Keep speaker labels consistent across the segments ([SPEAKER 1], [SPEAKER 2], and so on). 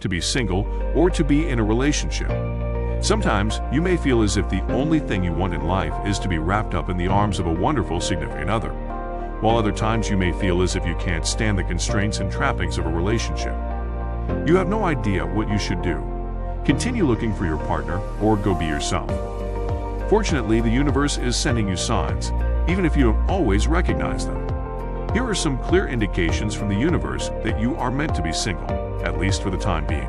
[SPEAKER 1] to be single, or to be in a relationship. Sometimes you may feel as if the only thing you want in life is to be wrapped up in the arms of a wonderful significant other, while other times you may feel as if you can't stand the constraints and trappings of a relationship. You have no idea what you should do. Continue looking for your partner, or go be yourself. Fortunately, the universe is sending you signs, even if you don't always recognize them. Here are some clear indications from the universe that you are meant to be single, at least for the time being.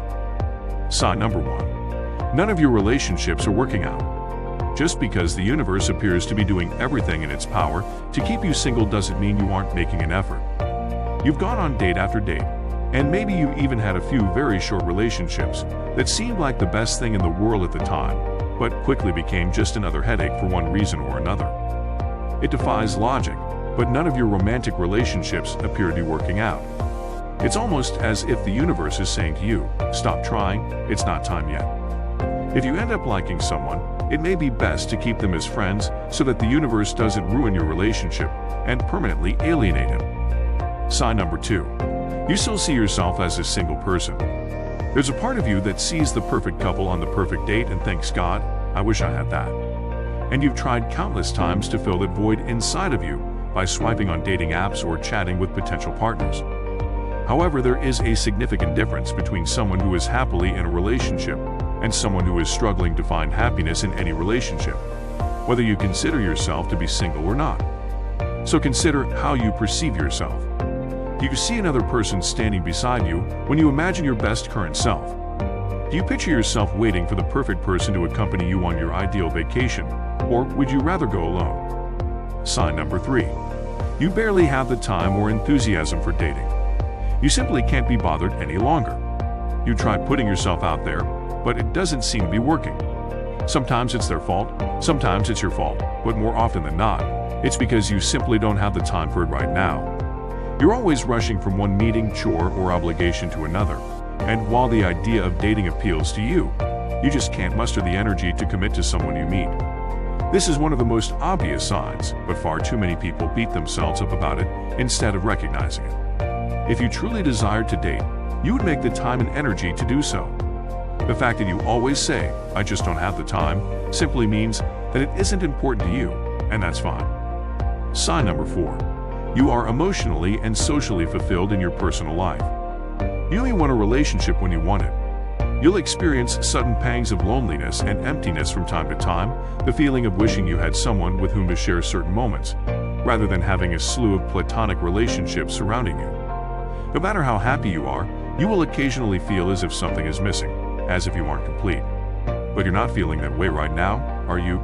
[SPEAKER 1] Sign number 1. None of your relationships are working out. Just because the universe appears to be doing everything in its power to keep you single doesn't mean you aren't making an effort. You've gone on date after date, and maybe you even had a few very short relationships that seemed like the best thing in the world at the time, but quickly became just another headache for one reason or another. It defies logic, but none of your romantic relationships appear to be working out. It's almost as if the universe is saying to you, stop trying, it's not time yet. If you end up liking someone, it may be best to keep them as friends so that the universe doesn't ruin your relationship and permanently alienate him. Sign number 2. You still see yourself as a single person. There's a part of you that sees the perfect couple on the perfect date and thinks, God, I wish I had that. And you've tried countless times to fill that void inside of you by swiping on dating apps or chatting with potential partners. However, there is a significant difference between someone who is happily in a relationship and someone who is struggling to find happiness in any relationship, whether you consider yourself to be single or not. So consider how you perceive yourself. Do you see another person standing beside you when you imagine your best current self? Do you picture yourself waiting for the perfect person to accompany you on your ideal vacation, or would you rather go alone? Sign number 3. You barely have the time or enthusiasm for dating. You simply can't be bothered any longer. You try putting yourself out there, but it doesn't seem to be working. Sometimes it's their fault, sometimes it's your fault, but more often than not, it's because you simply don't have the time for it right now. You're always rushing from one meeting, chore, or obligation to another, and while the idea of dating appeals to you, you just can't muster the energy to commit to someone you meet. This is one of the most obvious signs, but far too many people beat themselves up about it instead of recognizing it. If you truly desired to date, you would make the time and energy to do so. The fact that you always say, I just don't have the time, simply means that it isn't important to you, and that's fine. Sign number 4. You are emotionally and socially fulfilled in your personal life. You only want a relationship when you want it. You'll experience sudden pangs of loneliness and emptiness from time to time, the feeling of wishing you had someone with whom to share certain moments, rather than having a slew of platonic relationships surrounding you. No matter how happy you are, you will occasionally feel as if something is missing, as if you aren't complete. But you're not feeling that way right now, are you?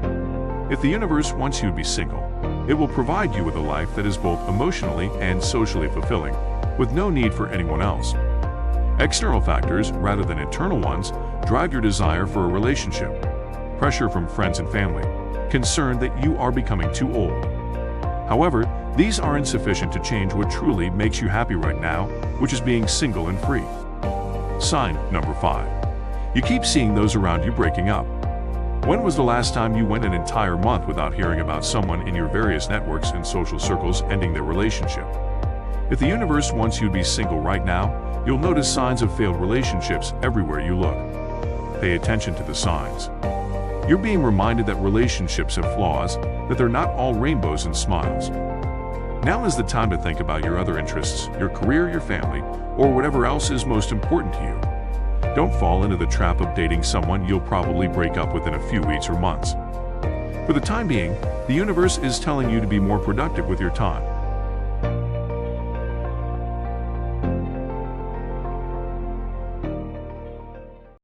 [SPEAKER 1] If the universe wants you to be single, it will provide you with a life that is both emotionally and socially fulfilling, with no need for anyone else. External factors, rather than internal ones, drive your desire for a relationship. Pressure from friends and family, concern that you are becoming too old. However, these are insufficient to change what truly makes you happy right now, which is being single and free. Sign number 5. You keep seeing those around you breaking up. When was the last time you went an entire month without hearing about someone in your various networks and social circles ending their relationship? If the universe wants you to be single right now, you'll notice signs of failed relationships everywhere you look. Pay attention to the signs. You're being reminded that relationships have flaws, that they're not all rainbows and smiles. Now is the time to think about your other interests, your career, your family, or whatever else is most important to you. Don't fall into the trap of dating someone you'll probably break up within a few weeks or months. For the time being, the universe is telling you to be more productive with your time.